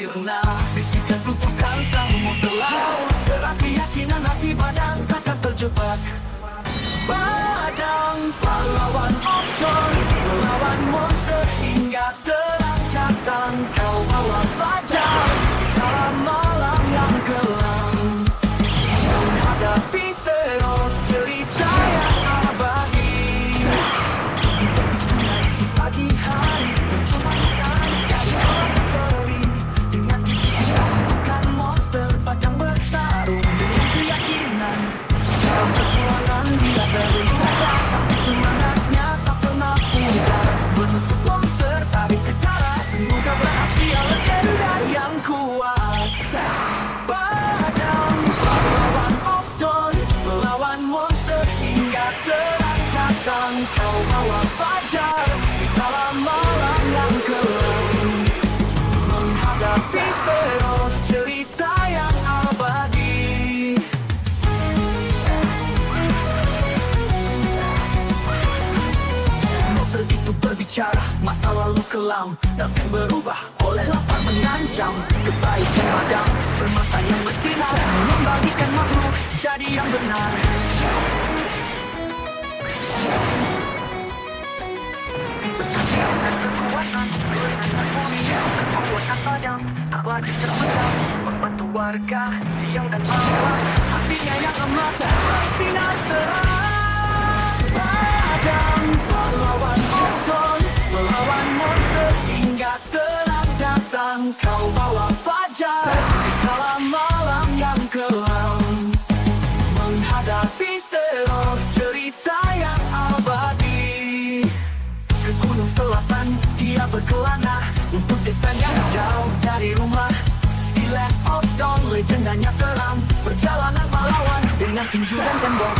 sirna. Bisikan kutukan sang monster laut, serat keyakinan hati badan takkan terjebak. Badang pahlawan of dawn, melawan monster hingga terang datang. Kau bawa fajar dalam malam yang kelam, menghadapi teror cerita yang abadi. Di tepi sungai di pagi hari, mencoba dari kolam peri. Dengan gigi bisa kutukan monster, padang bertarung dengan keyakinan. Dalam perjuangan dia terluka, tapi semangatnya tak pernah pudar. Menusuk monster, tarik ke darat, semoga berhasil legenda yang kuat. Badang pahlawan of dawn, melawan monster hingga terang datang. Kau bawa fajar di dalam malam yang kelam, menghadapi teror cerita yang abadi. Monster itu berbicara masa lalu kelam, dan berubah oleh lapar mengancam. Kebaikan padam bermata yang bersinar, mengembalikan makhluk jadi yang benar. Dengan kekuatan, kekuatan padam tak lagi terpendam, membantu warga siang dan malam. Hatinya yang emas bersinar terang. Padam pahlawan of dawn, melawan monster hingga terang datang. Kau bawa fajar di dalam malam yang kelam, menghadapi teror cerita yang abadi. Ke gunung selatan dia berkelana, untuk desanya jauh dari rumah. Di Land of Dawn legendanya teram, perjalanan pahlawan dengan tinju dan tembok.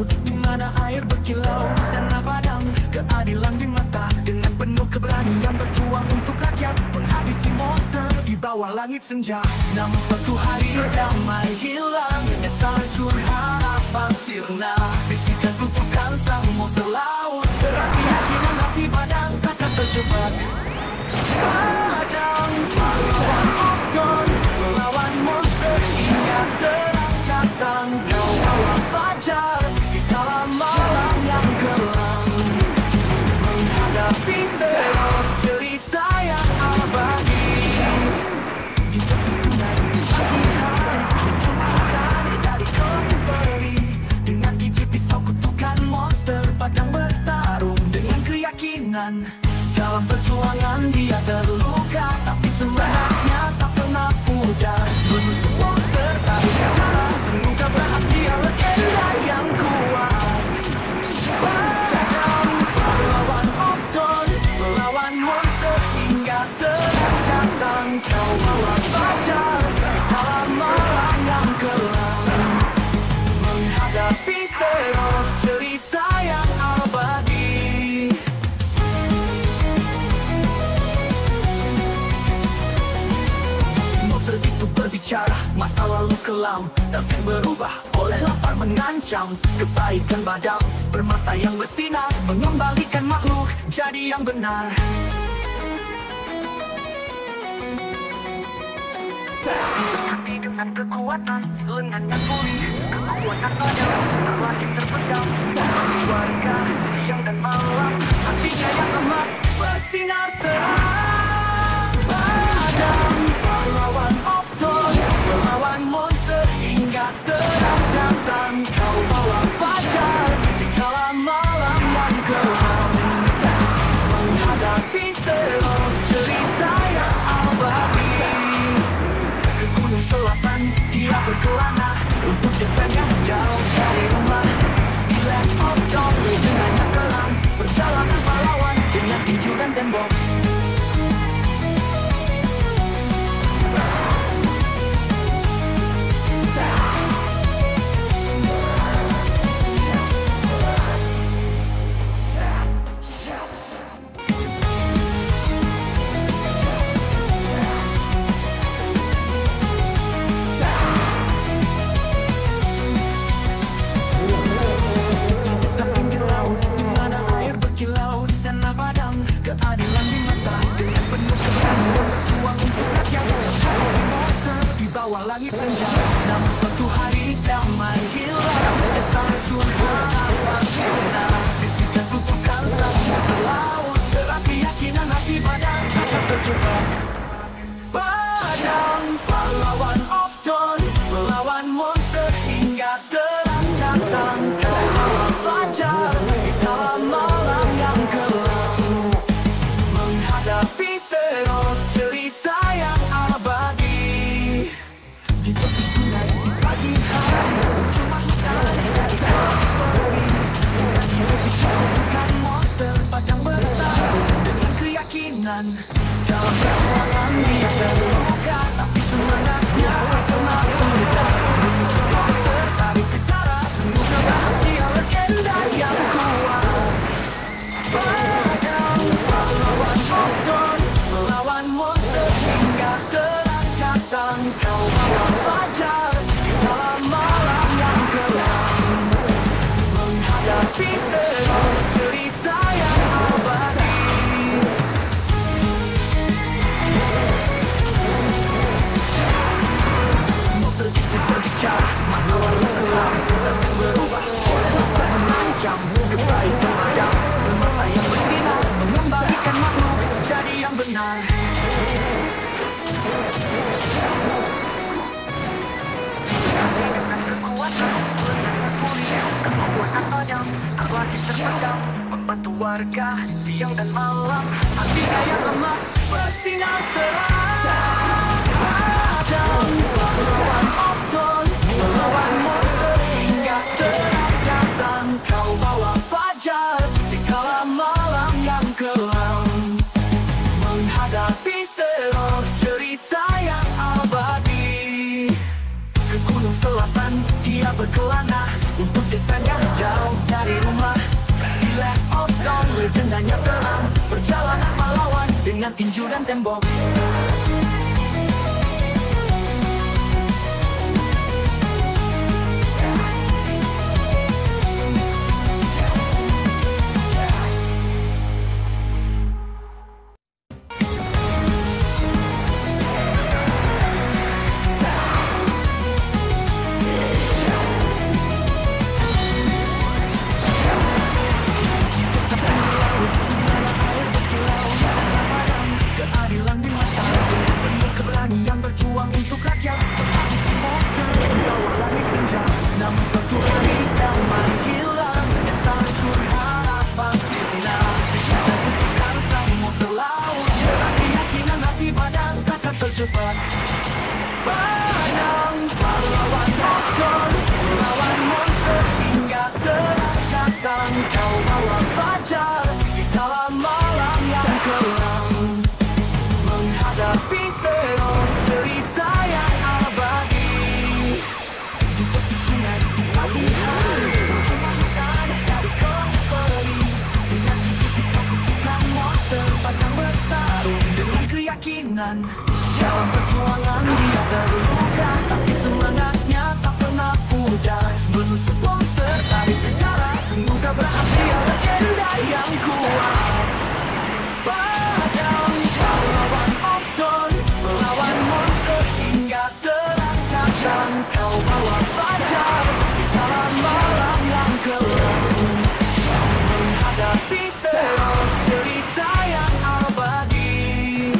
Di mana air berkilau, sana badang keadilan di mata. Dengan penuh keberanian berjuang untuk rakyat, menghabisi monster di bawah langit senja. Namun suatu hari damai hilang, nyesal hancur harapan sirna. Bisikan kutukan sang monster laut, serat keyakinan hati badan takkan terjebak. Badang pahlawan of dawn, melawan monster hingga terang datang. Kau bawa fajar dalam malam yang kelam, menghadapi teror cerita yang abadi. Di tepi sungai di pagi hari, mencoba dari kolam peri. Dengan gigi pisau kutukan monster, padang bertarung dengan keyakinan. Dalam perjuangan dia terluka, tapi semangatnya tak pernah pudar. Menusuk monster, tarik ke darat, semoga berhasil legenda yang kuat. Badang pahlawan of dawn, melawan monster hingga terang datang. Kau bawa fajar di dalam malam yang kelam, menghadapi teror cerita yang abadi. Monster itu berbicara masa lalu kelam, dan berubah oleh lapar mengancam. Kebaikan badam bermata yang bersinar, mengembalikan makhluk jadi yang benar. Hati dengan kekuatan, lengannya pulih, kekuatan padam tak lagi terpendam. Warga siang dan malam, hatinya yang emas bersinar terang. Badam pahlawan of dawn, melawan monster hingga terang datang. Kau bawa fajar di dalam malam yang kelam, menghadapi teror cerita yang abadi. Ke gunung selatan dia berkelana, untuk desanya jauh dari rumah. Di Land of Dawn legendanya kelam, perjalanan pahlawan dengan tinju dan tembok. Namun suatu hari damai hilang, desa hancur harapan sirna. Bisikan kutukan semua selaut, serat keyakinan hati badan takkan terjebak. Padang pahlawan of dawn, melawan monster hingga terang datang. Kau lawan fajar di dalam malam yang kelam, menghadapi teror cerita yang abadi. Di tepi sungai di pagi hari, cuma hutan dari kami peri. Dengan hidup bukan monster padang bertahan dengan keyakinan. Dalam perjuangan dia terluka, tapi semangatnya tak pernah pudar. Mengusung monster tarik ketara, menunggu rahasia legenda yang kuat. Padang pahlawan of dawn, melawan monster hingga terang datang. Kau bawa fajar di dalam malam yang kelam, menghadapi teror cerita yang abadi. Monster itu berbicara, masa lalu kelam takkan berubah oleh obat mengancam. Kebaikan padam, permata yang bersinar, mengembalikan makhluk jadi yang benar. Dengan kekuatan padam, abadi terpendam, membantu warga siang dan malam. Hatinya yang emas bersinar terang. Padam pahlawan of dawn, melawan monster hingga terang datang. Kau bawa fajar di kala malam yang kelam, menghadapi teror cerita yang abadi. Ke gunung selatan dia berkelana, untuk desanya jauh dari rumah. Di Land of Dawn legendanya terang, perjalanan pahlawan dengan tinju dan tembok. Keadilan di mata, penuh keberanian berjuang untuk rakyat, menghabisi monster di bawah langit senja. Namun suatu hari damai hilang, desa hancur harapan sirna. Bisikan kutukan sang monster laut, cerah keyakinan hati badan takkan terjebak. Padang pahlawan of dawn, melawan monster hingga terang datang. Kau bawa fajar di dalam malam yang kelam, menghadapi teror cerita yang abadi. Di tepi sungai di pagi hari, cuma hutan dari kami peri. Dengan gigi pisau kutukan monster padang bertarung dengan keyakinan. Dalam perjuangan dia terluka, tapi semangatnya tak pernah pudar. Menusuk monster tarik ketara, menggugah rahasia legenda yang kuat. Padang pahlawan of dawn, melawan monster hingga terang datang. Kau bawa fajar di dalam malam yang kelam, menghadapi teror cerita yang abadi.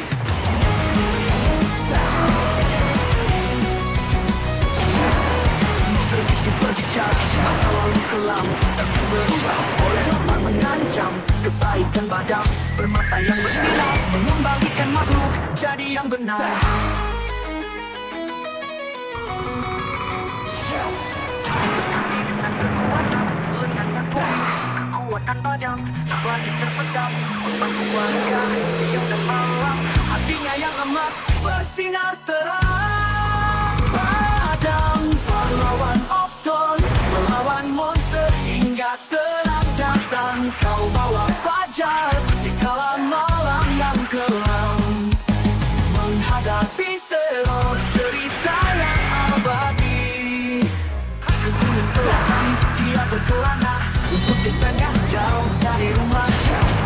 Monster itu berbicara, masa lalu kelam takkan berubah oleh obat mengancam. Kebaikan padam, permata yang bersinar, mengembalikan makhluk jadi yang benar. Dengan kekuatan lenyapnya pulih, kekuatan padam, abadi terpendam, membantu warga siang dan malam. Hatinya yang emas bersinar terang. Padang pahlawan of dawn, melawan monster hingga terang datang. Kau bawa fajar di kala malam yang kelam, menghadapi teror cerita yang abadi. Ke gunung selatan dia berkelana, untuk desanya jauh dari rumah.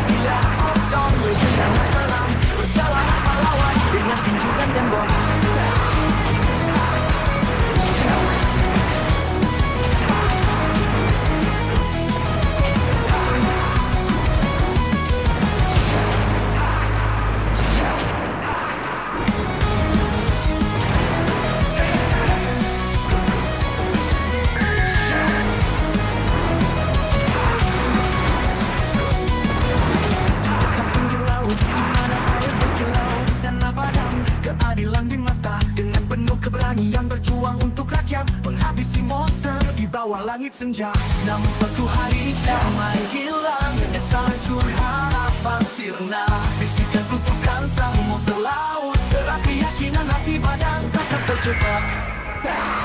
Di Land of Dawn legendanya terang, perjalanan pahlawan dengan tinju dan tembok. bawah langit senja. Namun suatu hari damai hilang, menyesal hancur harapan sirna. Bisikan kutukan sang monster laut, serak keyakinan hati badan takkan terjebak.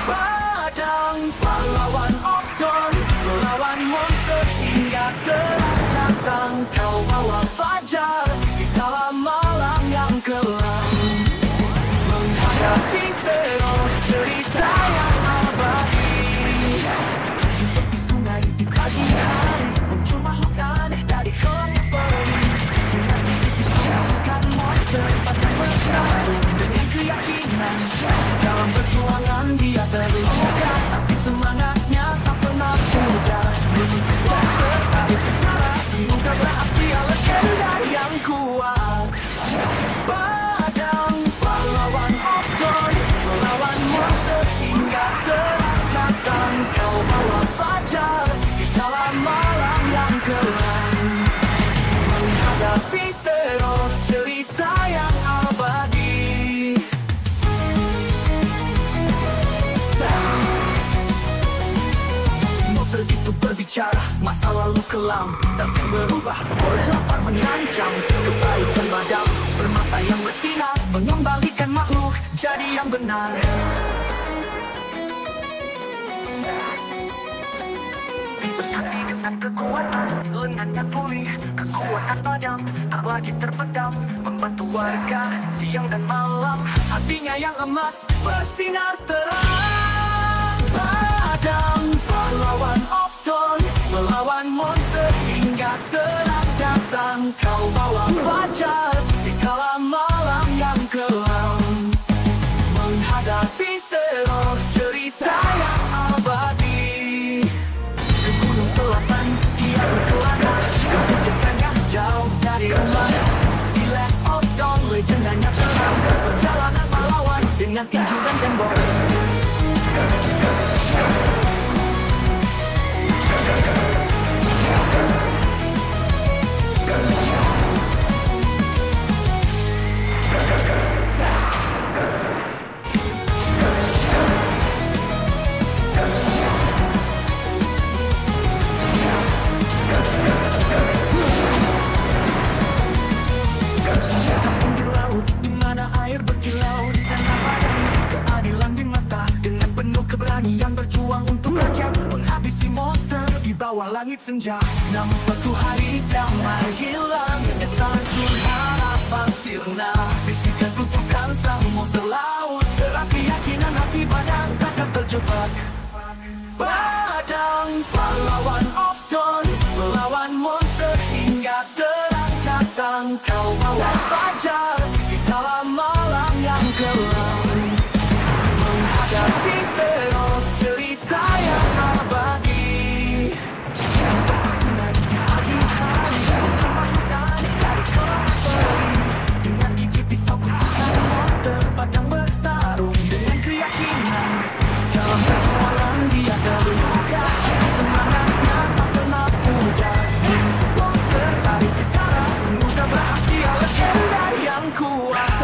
Padang pahlawan of dawn, melawan monster hingga terang datang. Kau bawa fajar di dalam malam yang kelam, menghadapi teror cerita yang abadi. Di tepi sungai di pagi hari, muncul makhluk aneh dari kolam peri. Dengan gigi pisau bukan monster, batang bertarung dengan keyakinan. Dalam perjuangan dia terluka, tapi semangatnya tak pernah pudar. Mengusik monster dari tentara, muka berhasil legenda yang kuat. Padang pahlawan of dawn, melawan monster hingga terang datang. Kau bawa fajar di dalam malam yang kelam, menghadapi teror cerita yang abadi. Monster itu berbicara, masa lalu kelam dan berubah oleh lapar mengancam. Kebaikan padam, permata yang bersinar, mengembalikan makhluk jadi yang benar. Bersatu dengan kekuatan, lengannya pulih, kekuatan padam tak lagi terpendam, membantu warga siang dan malam, hatinya yang emas bersinar terang. Padang pahlawan of dawn, melawan monster hingga terang datang. Kau bawa fajar di kala malam yang kelam, menghadapi teror cerita yang abadi. Ke gunung selatan dia berkelana, untuk desanya jauh dari rumah. Di Land of Dawn legendanya terang, perjalanan melawan dengan tinju dan tembok. Sabun di laut, di mana air berkilau, di sana padang keadilan di mata. Dengan penuh keberanian berjuang untuk rakyat, menghabisi monster di bawah langit senja. Namun suatu hari damai hilang, menyesal hancur harapan sirna. Bisikan kutukan sang monster laut, serak keyakinan hati badan takkan terjebak. Padang pahlawan of dawn, melawan monster hingga terang datang. Kau bawa fajar di dalam malam yang kelam, menghadapi teror cerita yang abadi. Di sungai di pagi hari, muncul makhluk aneh dari kolam peri. Dengan gigi pisau kutukan monster, padang bertarung dengan keyakinan. Dalam perjuangan dia terluka, semangatnya tak pernah pudar. Mengusik monster dari tentara, muka berhasil legenda yang kuat.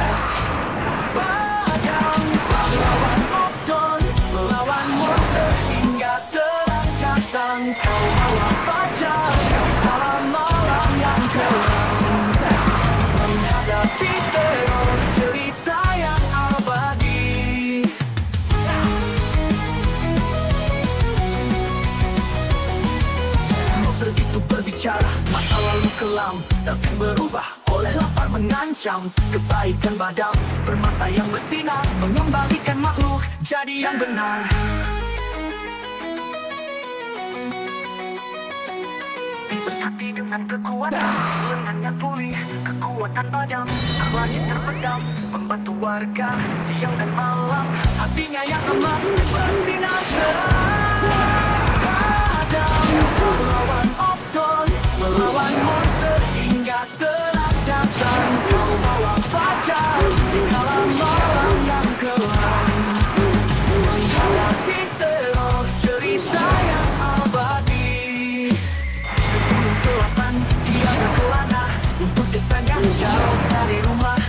Padang pahlawan of dawn, melawan monster hingga terang datang. Kau bawa fajar dalam malam yang kelam, menghadapi teror cerita yang abadi. Monster itu berbicara, masa lalu kelam dan berubah oleh lapar mengancam. Kebaikan padam, permata yang bersinar, mengembalikan makhluk jadi yang benar. Bersatu dengan kekuatan, lengannya pulih, kekuatan padam tak lagi terpendam, membantu warga siang dan malam, hatinya yang emas bersinar terang. Padang pahlawan of dawn, melawan monster hingga terang datang. Kau bawa fajar di kala malam yang kelam, menghadapi teror cerita yang abadi. Ke gunung selatan dia berkelana, untuk desanya jauh dari rumah.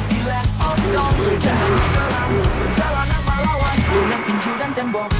Di Land of Dawn legendanya terang, perjalanan melawan dengan tinju dan tembok.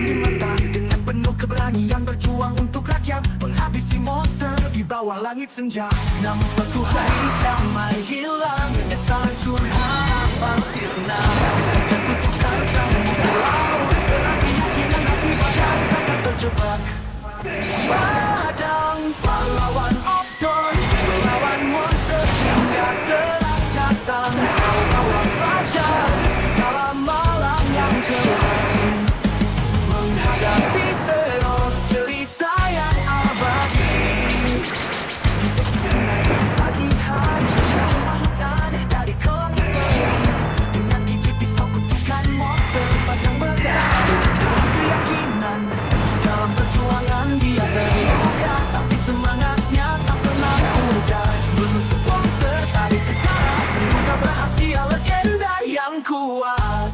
di mata. Dengan penuh keberanian berjuang untuk rakyat, menghabisi monster di bawah langit senja. Namun suatu hari damai hilang, menyesal hancur harapan sirna. Bisikan kutukan sang monster laut, serang keyakinan hati badan takkan terjebak. Padang pahlawan of dawn, melawan monster hingga terang datang. Kau bawa fajar dalam malam yang gelap, menghadapi teror cerita yang abadi. Di tepi sungai di pagi hari, kecemasan dari langit biru. Dengan gigi pisau kutukan monster padang berdarah. Dengan keyakinan dalam perjuangan dia terluka, tapi semangatnya tak pernah pudar. Menusuk monster tarik ke darat, menuju rahasia legenda yang kuat.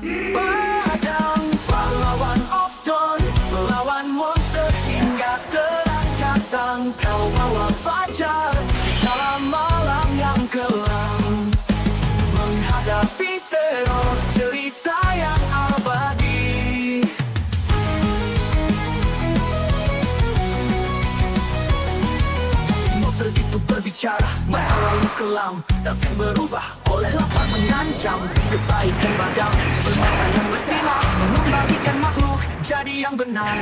Padang pahlawan of dawn, melawan monster hingga terang datang. Kau bawa fajar dalam malam yang kelam, menghadapi teror cerita yang abadi. Monster itu berbicara, masa lalu kelam tapi berubah oleh lapar mengancam. Kebaikan padam, permata yang bersinar, mengembalikan makhluk jadi yang benar.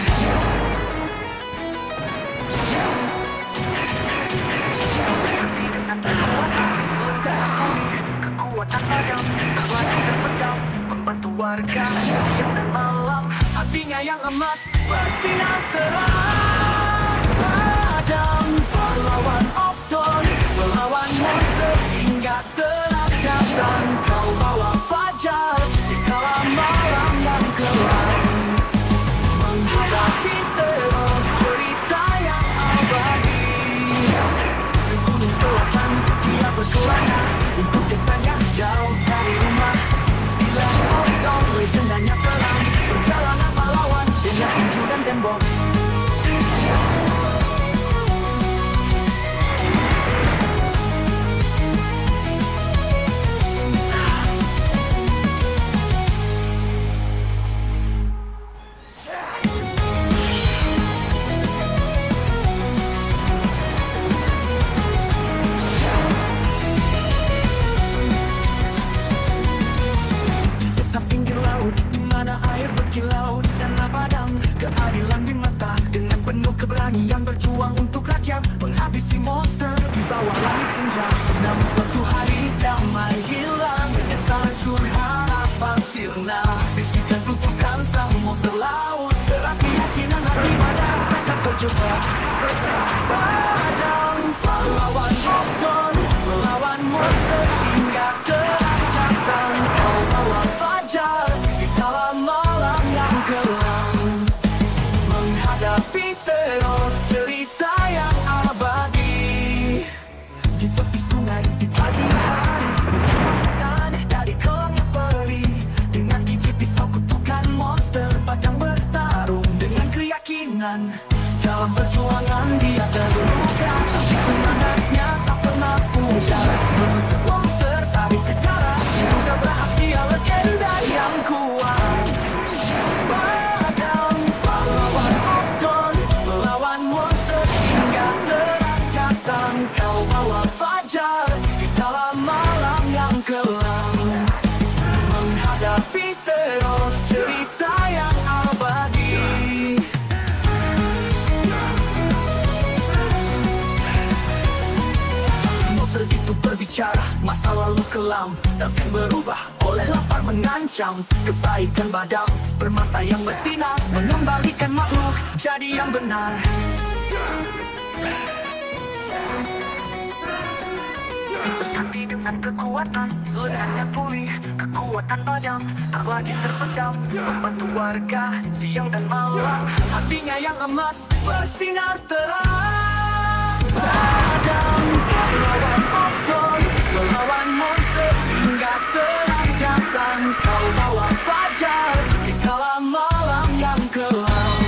Kekuatan padam, keluarga terpendam, membantu warga siang dan malam. Hatinya yang emas bersinar terang. Padang pahlawan of dawn, melawan monster hingga terang datang. Kau bawa fajar di kala malam yang kelam, menghadapi teror cerita yang abadi. Di gunung selatan dia berkelana untuk desanya jauh dari rumah. Di Land of Dawn legendanya terang, perjalanan pahlawan dengan tinju dan tembok. Keadilan di mata, dengan penuh keberanian berjuang untuk rakyat, menghabisi monster di bawah langit senja. Namun suatu hari damai hilang, menyesal hancur harapan sirna. Bisikan kutukan sang monster laut, serang keyakinan hati badan takkan terjebak. Padang pahlawan of dawn, melawan monster hingga terang datang. Kau bawa fajar di dalam malam yang kelam, menghadapi teror cerita yang abadi. Di tepi sungai di pagi hari, kecemasan dari langit biru. Dengan gigi pisau kutukan monster padang bertarung. Dengan keyakinan dalam perjuangan dia terluka, tapi semangatnya tak pernah pudar. Menusuk monster tarik ke darat, menuju rahasia legenda yang kuat. Padang pahlawan of dawn, melawan monster hingga terang datang. Kau bawa fajar di dalam malam yang kelam, menghadapi teror cerita yang abadi. Monster itu berbicara, masa lalu kelam tapi berubah oleh lapar mengancam. Kebaikan padam, permata yang bersinar, mengembalikan makhluk jadi yang benar. Berhati dengan kekuatan, lengannya pulih. Kekuatan padam tak lagi terpendam, membantu warga siang dan malam. Hatinya yang emas bersinar terang. Padang pahlawan of dawn, melawan monster hingga terang datang. Kau bawa fajar di kala malam yang kelam,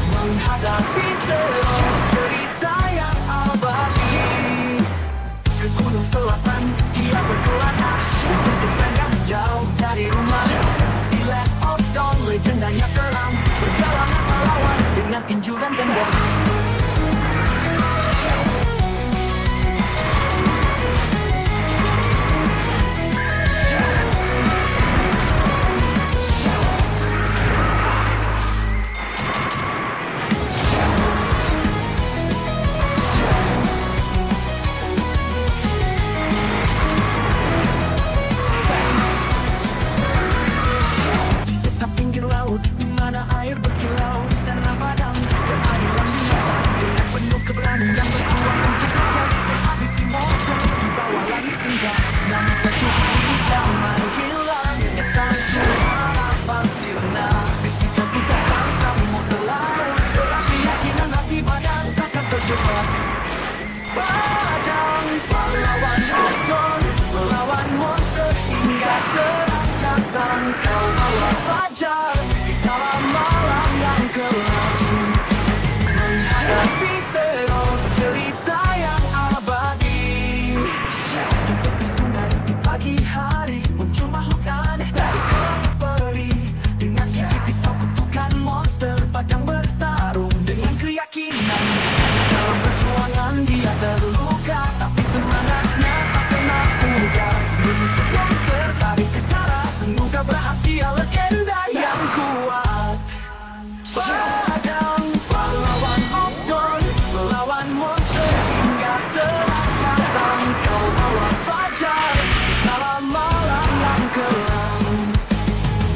menghadapi teror cerita yang abadi. Ke gunung selatan dia berkelana untuk desanya jauh dari rumah. Di Land of Dawn legendanya terang, Padang pahlawan of dawn, melawan monster hingga terang datang. Kau bawa fajar dalam malam yang kelam,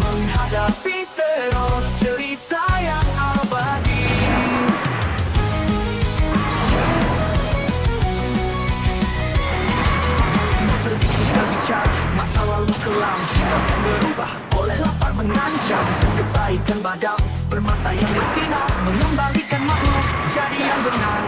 menghadapi teror cerita yang abadi. Monster itu berbicara, masa lalu kelam akan berubah oleh lapar mengancam. Kebaikan badam bermata yang bersinar, mengembalikan makhluk jadi yang benar.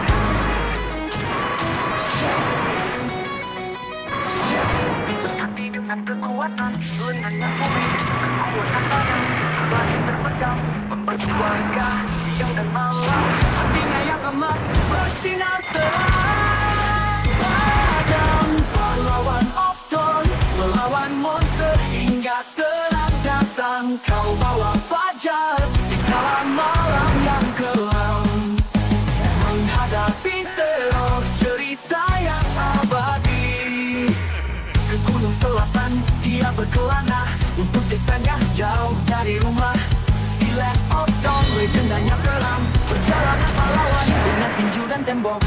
Berhati dengan kekuatan, lengannya pulih, kekuatan badan terbalik terpedam, membantu warga siang dan malam. Hatinya yang emas bersinar terang. Padang pahlawan of dawn, melawan monster hingga terang datang. Kau bawa fajar di kala malam yang kelam, menghadapi teror cerita yang abadi. Ke gunung selatan dia berkelana, untuk desanya jauh dari rumah. Di Land of Dawn legendanya kelam, perjalanan pahlawan dengan tinju dan tembok.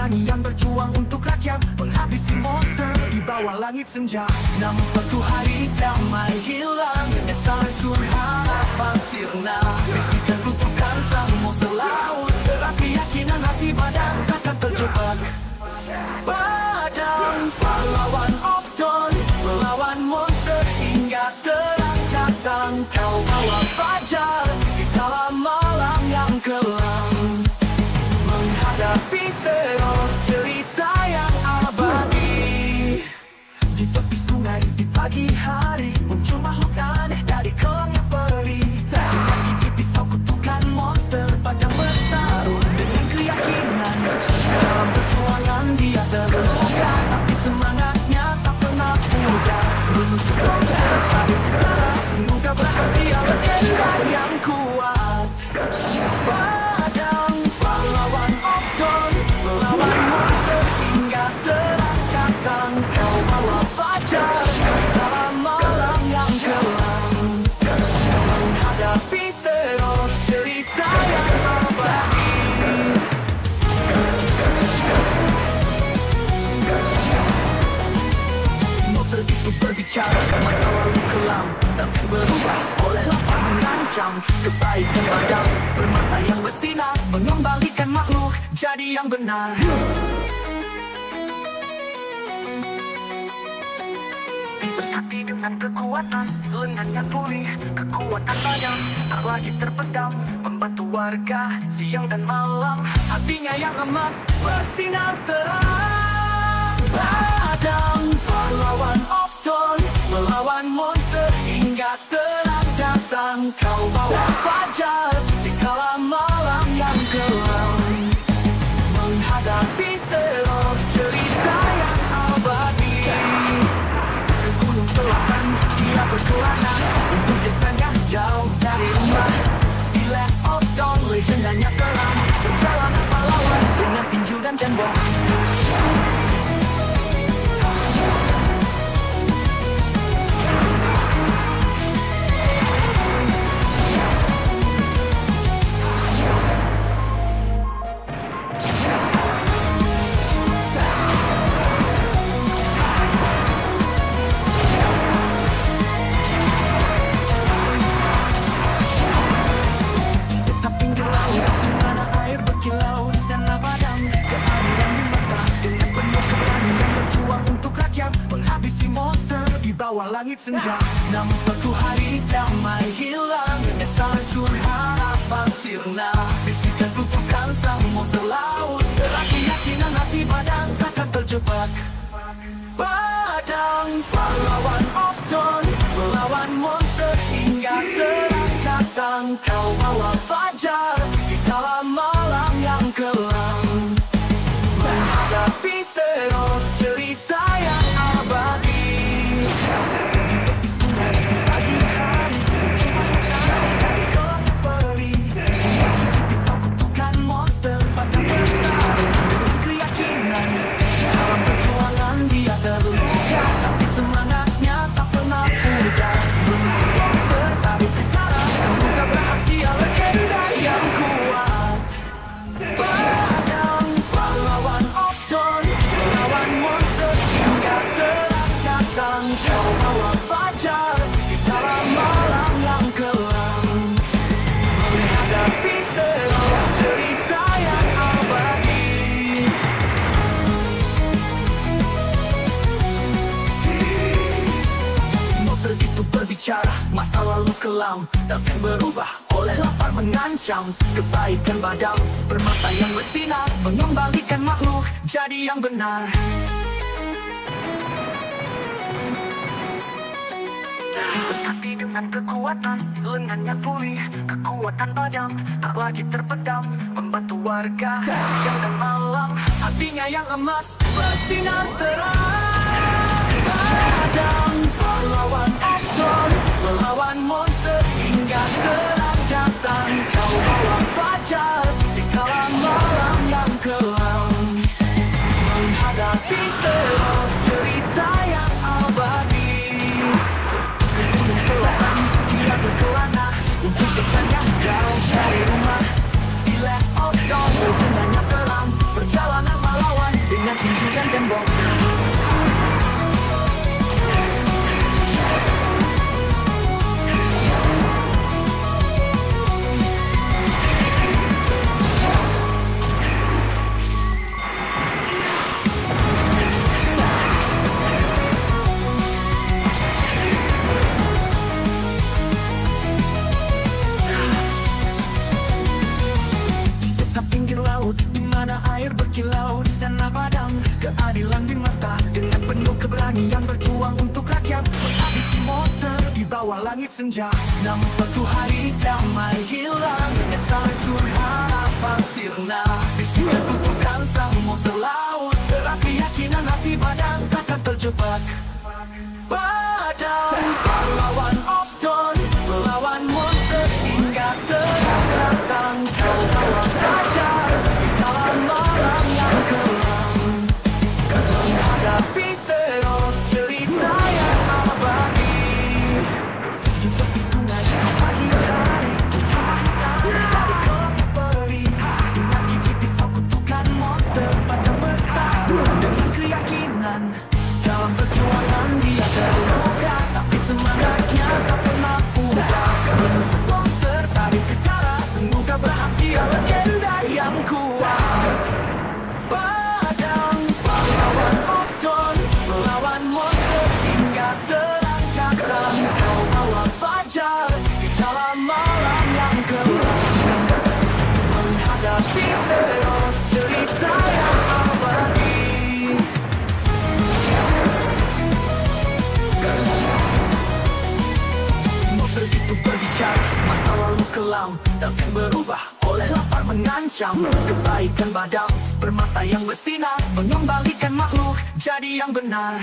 Yang berjuang untuk rakyat, menghabisi monster di bawah langit senja. Namun suatu hari damai hilang, nyesal hancur harapan sirna. Bisikan kutukan sang monster laut, serat keyakinan hati badan takkan terjebak. Padang pahlawan of dawn, melawan monster hingga terang datang. Kau bawa fajar di kala malam yang kelam, menghadapi teror cerita yang abadi. Di tepi sungai di pagi hari, muncul makhluk aneh dari kelam yang perih. Dengan gigi pisau kutukan monster, padang bertarung dengan keyakinan. Dalam perjuangan dia terluka, tapi semangatnya tak pernah pudar. Menusuk monster dari utara, mengungkap rahasia legenda yang kuat. Padang pahlawan of dawn, melawan monster hingga terang datang. Kau bawa fajar dalam malam yang kelam, menghadapi teror cerita yang abadi. Monster itu berbicara, masa lalu kelam tapi berubah oleh lapar mengancam. Kebaikan padam bermata yang bersinar, mengembalikan makhluk jadi yang benar. Berhati dengan kekuatan, lengannya pulih, kekuatan badan tak lagi terpedam, membantu warga siang dan malam. Hatinya yang emas bersinar terang. Padang pahlawan of dawn, melawan monster hingga terang datang. Kau bawa fajar di kala malam yang kelam, menghadapi teror cerita yang abadi. Ke gunung selatan dia berkelana, untuk desanya jauh dari rumah. Di Land of Dawn legendanya kelam, perjalanan pahlawan dengan tinju dan tembok. Bawah langit senja, namun suatu hari damai hilang, nyesal hancur harapan sirna. Bisikan kutukan sang monster laut, serat keyakinan hati badan takkan terjebak. Padang pahlawan of dawn, melawan monster hingga terang kata. datang, kau bawa fajar di dalam malam yang kelam. Menghadapi teror, cerita yang abadi di tepi sungai di pagi hari. Cuma dari gelap peri, gigi pisau kutukan monster pada bertarung dengan keyakinan. Dalam perjuangan dia terluka, tapi semangatnya tak pernah pudar. Mengusir monster tapi berkara, bukan berhasil legenda yang kuat. Padang pahlawan of dawn, melawan monster hingga terang datang. Kau bawa fajar di dalam malam yang kelam. Menghadapi teror, cerita yang abadi. Monster itu berbicara, masa lalu kelam dan berubah oleh lapar mengancam. Kebaikan padam, permata yang bersinar, mengembalikan makhluk jadi yang benar. Berhati dengan kekuatan, lengannya pulih, kekuatan padam tak lagi terpendam, membantu warga siang dan malam. Hatinya yang emas bersinar terang. Padam pahlawan of dawn, melawan monster hingga terang datang. Kau bawa fajar di dalam malam yang kelam. Menghadapi teror, cerita yang abadi. Gunung selatan dia berkelana untuk desanya jauh dari rumah. Di Land of Dawn, legendanya kelam, perjalanan melawan dengan tinju dan tembok. Di mana air berkilau, di sana padam keadilan di mata. Dengan penuh keberanian berjuang untuk rakyat, menghabisi monster di bawah langit senja. Namun suatu hari damai hilang, menyesal harapan sirna. Bisikan kutukan sang monster laut, serak keyakinan hati padam takkan terjebak. Padam pahlawan of dawn, melawan monster hingga terang datang. Kau bawa fajar di dalam malam yang kelam. Menghadapi teror, cerita yang abadi. Di tepi sungai di pagi hari, cuma dari gelap peri. Dengan gigi pisau kutukan monster pada bertarung dengan keyakinan. Dalam perjuangan dia terluka, tapi semangatnya tak pernah pudar. Menusuk monster tapi berkara, semoga berhasil legenda yang kuat. Padang pahlawan of dawn, melawan monster hingga terang datang. Kau bawa fajar di dalam malam yang kelam. Menghadapi teror, cerita yang abadi. Monster itu berbicara, masa lalu kelam dan berubah oleh lapar mengancam. Kebaikan padam, permata yang bersinar, mengembalikan makhluk jadi yang benar.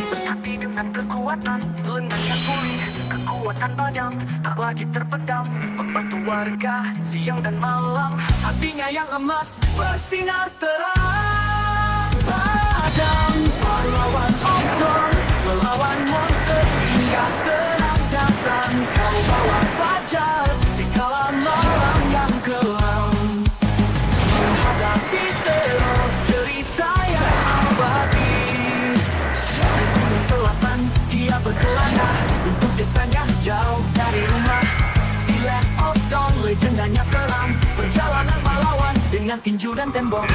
Berhati dengan kekuatan, lengannya pulih, kekuatan padam tak lagi terpendam, membantu warga siang dan malam. Hatinya yang emas bersinar terang. Padam pahlawan of dawn, melawan monster hingga terang datang. Kau bawa fajar di dalam malam yang kelam. Menghadapi teror, cerita yang abadi. Di gunung selatan dia berkelana untuk desanya jauh dari rumah. Di Land of Dawn, legendanya kelam, perjalanan melawan dengan tinju dan tembok.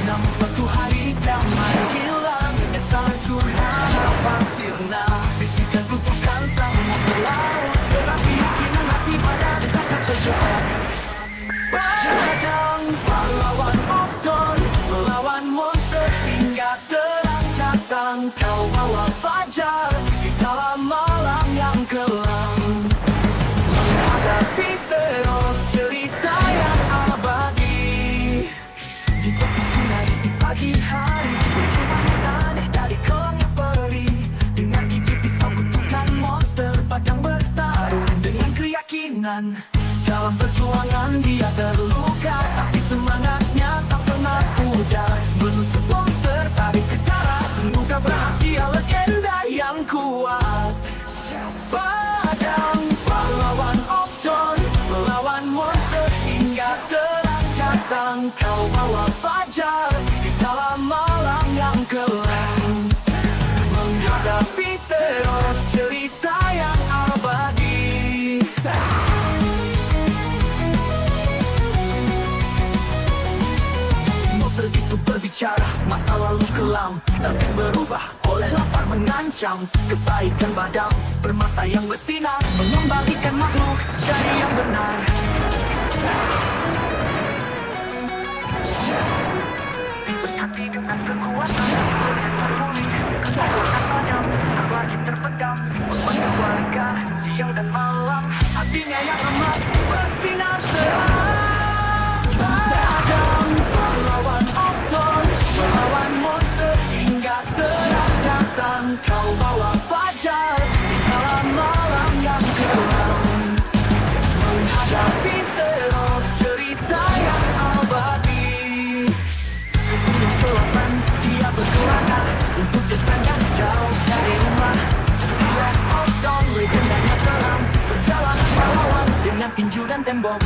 Namun suatu hari damai hilang, menyesal curhat sirna. Bisikan kutukan semua selalu serah keyakinan hati badan takkan terjebak. Padang pahlawan of dawn, melawan monster hingga terang datang. Kau bawa fajar di dalam malam yang kelam, menghadapi teror cerita yang abadi. Di tepi sungai di pagi hari, bercuma hutan dari kelangnya peri. Dengan gigi pisau kutukan monster padang bertarung dengan keyakinan. Dalam perjuangan dia terluka, tapi semangatnya tak pernah pudar. Menusuk monster tarik ke darat, mengungkap rahasia legenda yang kuat. Padang pahlawan of dawn, melawan monster hingga terang datang. Kau bawa fajar di dalam malam yang kelam, menghadapi teror cerita yang abadi. Monster itu berbicara, masa lalu kelam tapi berubah oleh lapar mengancam. Kebaikan badang bermata yang bersinar, mengembalikan makhluk jadi yang benar. Berhati dengan kekuatan, kekuatan padam tak lagi terpendam. Membantu warga siang dan malam, hatinya yang emas bersinar terang. Padang pahlawan of dawn, melawan monster hingga terang datang. Kau bawa fajar di dalam malam yang kelam, menghadapi teror cerita yang abadi. Ke gunung selatan dia berkelana untuk desanya jauh dari rumah. Di land of dawn legendanya terang, perjalanan pahlawan dengan tinju dan tembok.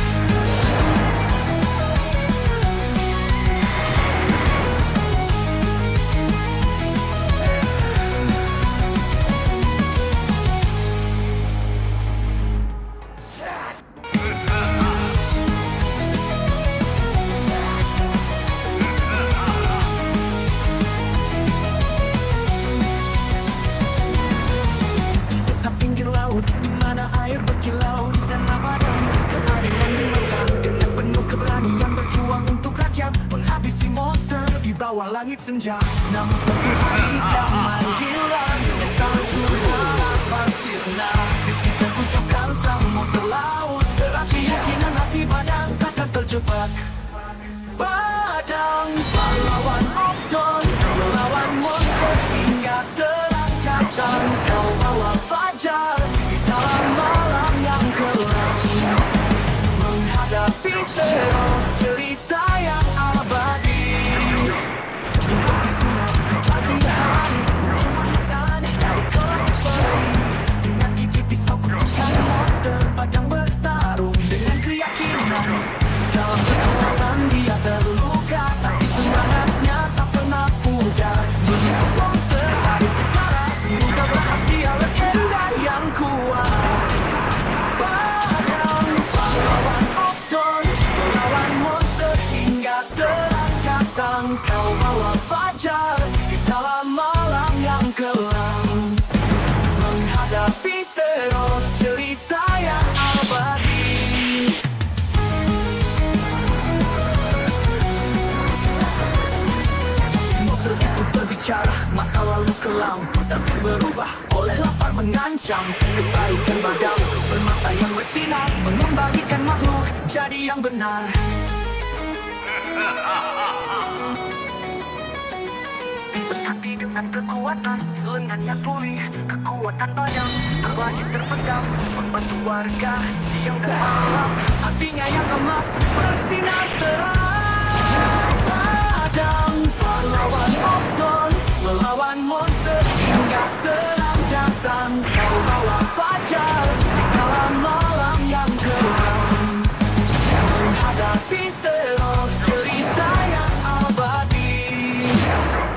Di mana air berkilau, di sana padang keadilan dimata. Dengan penuh keberanian berjuang untuk rakyat, menghabisi monster di bawah langit senja. Namun suatu hari damai hilang, menyesal curhat sirna. Bisikan kutukan sang monster laut, serah keyakinan hati padang takkan terjebak. Padang pahlawan of dawn, melawan monster hingga terang datang. Kau bawa fajar di dalam malam yang kelam, menghadapi teror cerita yang abadi. Di tepi sungai di pagi hari, bercuma hutan dari kelangnya peri. Dengan gigi pisau kutukan monster padang bertarung dengan keyakinan. Dalam perjuangan dia terluka, tapi semangatnya tak pernah pudar. Menusuk monster tarik ke darat, mengungkap rahasia legenda yang kuat. Padang pahlawan of dawn, melawan monster hingga terang datang. Kau bawa fajar di dalam malam yang kelam, menghadapi teror cerita yang abadi. Monster itu berbicara, masa lalu kelam tapi berubah oleh lapar mengancam. Kebaikan badang bermata yang bersinar, mengembalikan makhluk jadi yang benar. Berhati dengan kekuatan, lengannya pulih. Kekuatan badang tak lagi terpendam, membantu warga siang dan malam. Hatinya yang emas bersinar terang. Padang pahlawan of dawn, melawan monster hingga terang datang. Kau bawa fajar di dalam malam yang kelam, menghadapi teror cerita yang abadi.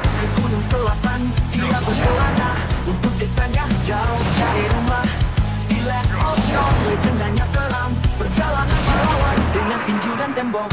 Ke gunung selatan dia berkelana untuk desanya jauh dari rumah. Di land of dawn legendanya terang, perjalanan pahlawan dengan tinju dan tembok.